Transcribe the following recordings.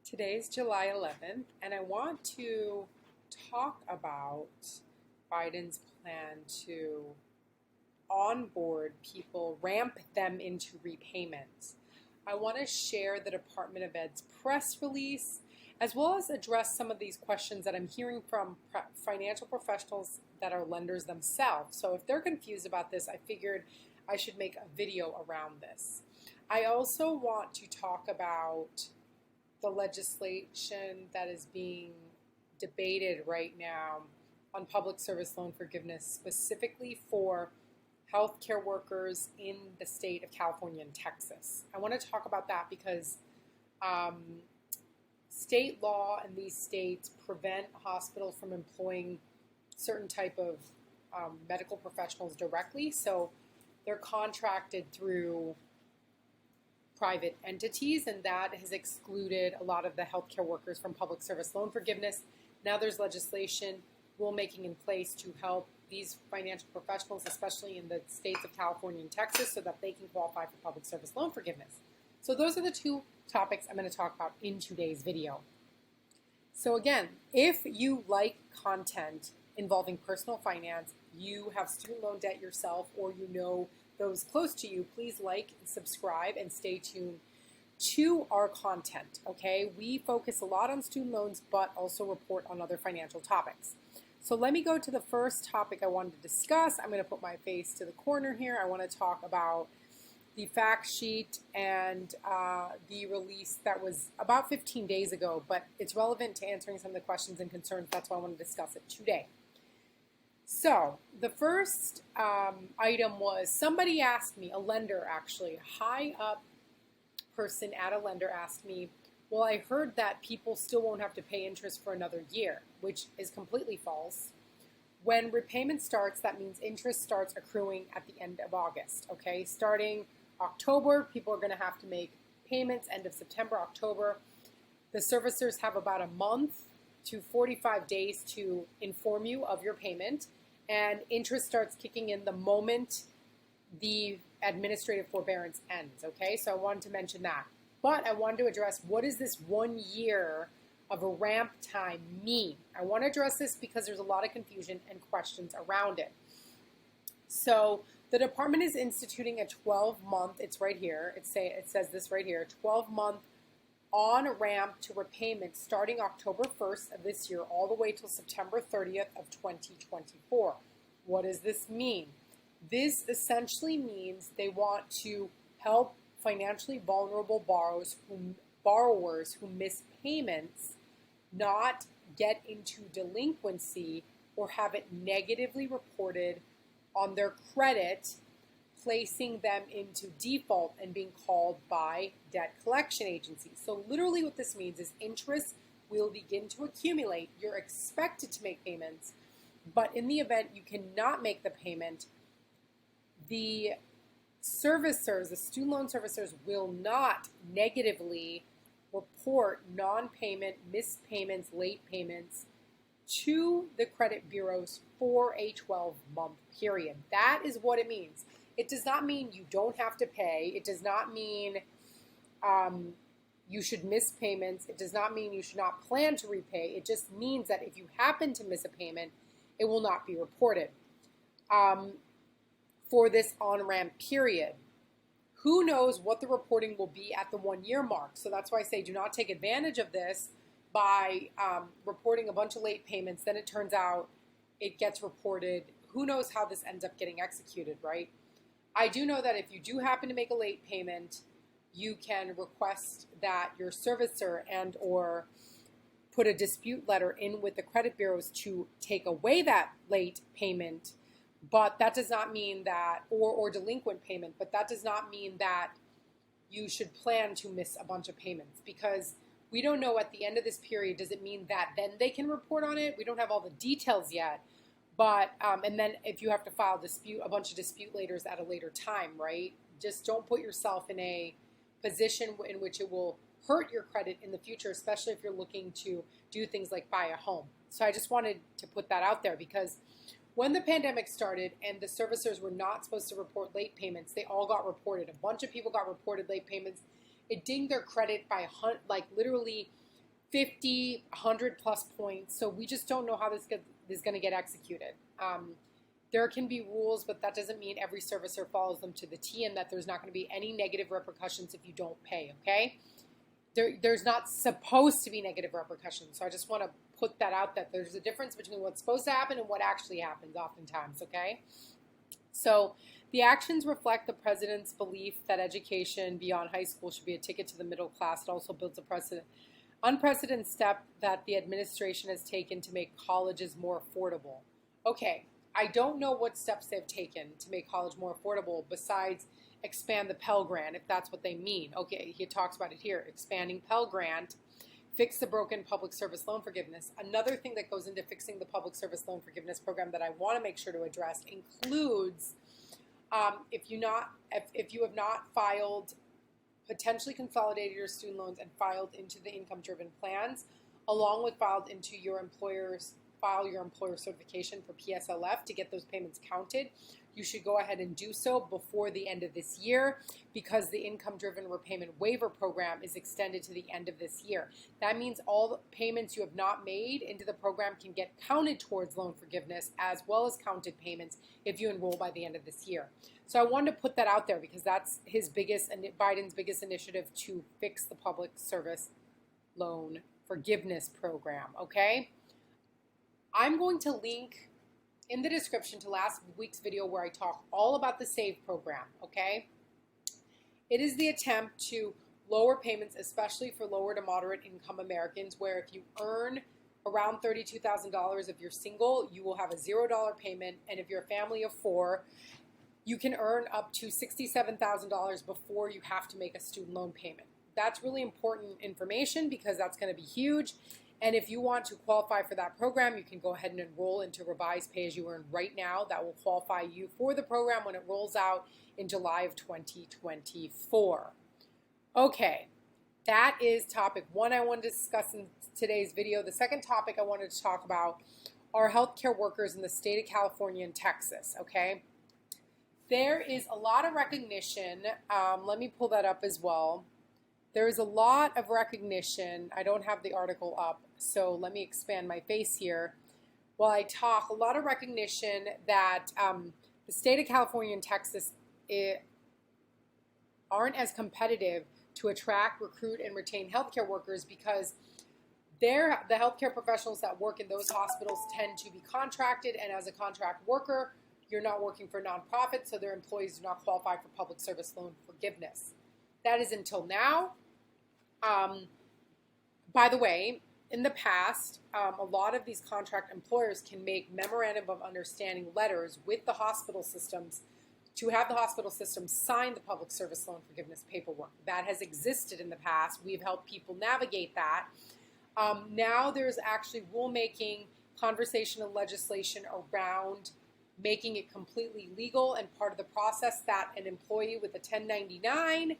Today's July 11th, and I want to talk about Biden's plan to onboard people, ramp them into repayments. I want to share the Department of Ed's press release, as well as address some of these questions that I'm hearing from financial professionals that are lenders themselves. So if they're confused about this, I figured I should make a video around this. I also want to talk about the legislation that is being debated right now on public service loan forgiveness, specifically for healthcare workers in the state of California and Texas. I want to talk about that because state law in these states prevent hospitals from employing certain type of medical professionals directly. So they're contracted through private entities, and that has excluded a lot of the healthcare workers from public service loan forgiveness. Now there's legislation, rulemaking in place to help these financial professionals, especially in the states of California and Texas, so that they can qualify for public service loan forgiveness. So those are the two topics I'm going to talk about in today's video. So again, if you like content involving personal finance, you have student loan debt yourself, or you know those close to you, please like, subscribe, and stay tuned to our content, okay? We focus a lot on student loans, but also report on other financial topics. So let me go to the first topic I wanted to discuss. I'm going to put my face to the corner here. I want to talk about the fact sheet and the release that was about 15 days ago, but it's relevant to answering some of the questions and concerns. That's why I want to discuss it today. So the first item was somebody asked me, a lender actually, a high up person at a lender asked me, well, I heard that people still won't have to pay interest for another year, which is completely false. When repayment starts, that means interest starts accruing at the end of August, okay? Starting October, people are going to have to make payments, end of September, October. The servicers have about a month to 45 days to inform you of your payment, and interest starts kicking in the moment the administrative forbearance ends, okay? So I wanted to mention that. But I wanted to address, what does this 1 year of a ramp time mean? I want to address this because there's a lot of confusion and questions around it. So the department is instituting a 12-month, it's right here, it says this right here, 12-month on-ramp to repayment starting October 1st of this year all the way till September 30th of 2024. What does this mean? This essentially means they want to help financially vulnerable borrowers who miss payments not get into delinquency or have it negatively reported on their credit, placing them into default and being called by debt collection agencies. So literally what this means is interest will begin to accumulate. You're expected to make payments, but in the event you cannot make the payment, the servicers, the student loan servicers, will not negatively report non-payment, missed payments, late payments to the credit bureaus for a 12-month period. That is what it means. It does not mean you don't have to pay. It does not mean you should miss payments. It does not mean you should not plan to repay. It just means that if you happen to miss a payment, it will not be reported for this on-ramp period. Who knows what the reporting will be at the 1 year mark? So that's why I say do not take advantage of this by reporting a bunch of late payments. Then it turns out it gets reported. Who knows how this ends up getting executed, right? I do know that if you do happen to make a late payment, you can request that your servicer and or put a dispute letter in with the credit bureaus to take away that late payment. But that does not mean that, or delinquent payment, but that does not mean that you should plan to miss a bunch of payments, because we don't know at the end of this period, does it mean that then they can report on it? We don't have all the details yet. But, and then if you have to file a bunch of dispute laters at a later time, right? Just don't put yourself in a position in which it will hurt your credit in the future, especially if you're looking to do things like buy a home. So I just wanted to put that out there, because when the pandemic started and the servicers were not supposed to report late payments, they all got reported. A bunch of people got reported late payments. It dinged their credit by literally 50, 100 plus points. So we just don't know how this is going to get executed. There can be rules, but that doesn't mean every servicer follows them to the T, and that there's not going to be any negative repercussions if you don't pay, okay? There's not supposed to be negative repercussions. So I just want to put that out, that there's a difference between what's supposed to happen and what actually happens oftentimes, okay? So the actions reflect the president's belief that education beyond high school should be a ticket to the middle class. It also builds a unprecedented step that the administration has taken to make colleges more affordable. Okay, I don't know what steps they've taken to make college more affordable besides expand the Pell Grant, if that's what they mean. Okay, he talks about it here, expanding Pell Grant, fix the broken public service loan forgiveness. Another thing that goes into fixing the public service loan forgiveness program that I want to make sure to address includes if you have not filed, potentially consolidated your student loans and filed into the income-driven plans, along with filed into your employer certification for PSLF to get those payments counted. You should go ahead and do so before the end of this year, because the income-driven repayment waiver program is extended to the end of this year. That means all the payments you have not made into the program can get counted towards loan forgiveness, as well as counted payments if you enroll by the end of this year. So I wanted to put that out there because that's Biden's biggest initiative to fix the public service loan forgiveness program, okay? I'm going to link in the description to last week's video where I talk all about the SAVE program, okay? It is the attempt to lower payments, especially for lower to moderate income Americans, where if you earn around $32,000 if you're single, you will have a $0 payment, and if you're a family of 4, you can earn up to $67,000 before you have to make a student loan payment. That's really important information because that's going to be huge. And if you want to qualify for that program, you can go ahead and enroll into Revised Pay As You Earn right now. That will qualify you for the program when it rolls out in July of 2024. Okay, that is topic 1 I wanted to discuss in today's video. The second topic I wanted to talk about are healthcare workers in the state of California and Texas, okay? There is a lot of recognition. Let me pull that up as well. There is a lot of recognition. I don't have the article up, so let me expand my face here while I talk. A lot of recognition that the state of California and Texas aren't as competitive to attract, recruit, and retain healthcare workers because the healthcare professionals that work in those hospitals tend to be contracted, and as a contract worker, you're not working for a nonprofit, so their employees do not qualify for public service loan forgiveness. That is until now. By the way, in the past, a lot of these contract employers can make memorandum of understanding letters with the hospital systems to have the hospital systems sign the public service loan forgiveness paperwork. That has existed in the past. We've helped people navigate that. Now there's actually rulemaking, conversation, and legislation around making it completely legal and part of the process that an employee with a 1099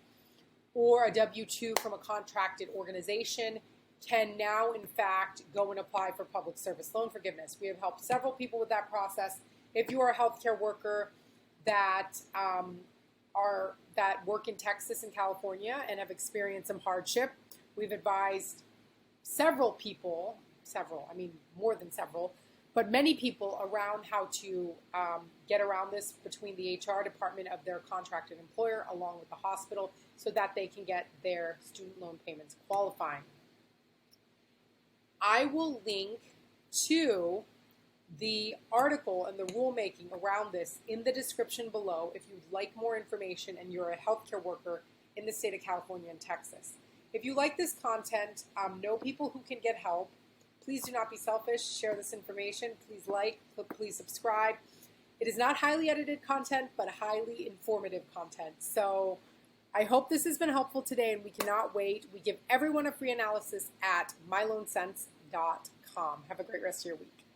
or a W-2 from a contracted organization can now, in fact, go and apply for public service loan forgiveness. We have helped several people with that process. If you are a healthcare worker that work in Texas and California and have experienced some hardship, we've advised several people, more than several, but many people around how to get around this between the HR department of their contracted employer along with the hospital so that they can get their student loan payments qualifying. I will link to the article and the rulemaking around this in the description below if you'd like more information and you're a healthcare worker in the state of California and Texas. If you like this content, know people who can get help. Please do not be selfish. Share this information. Please like, please subscribe. It is not highly edited content, but highly informative content. So I hope this has been helpful today, and we cannot wait. We give everyone a free analysis at myloansense.com. Have a great rest of your week.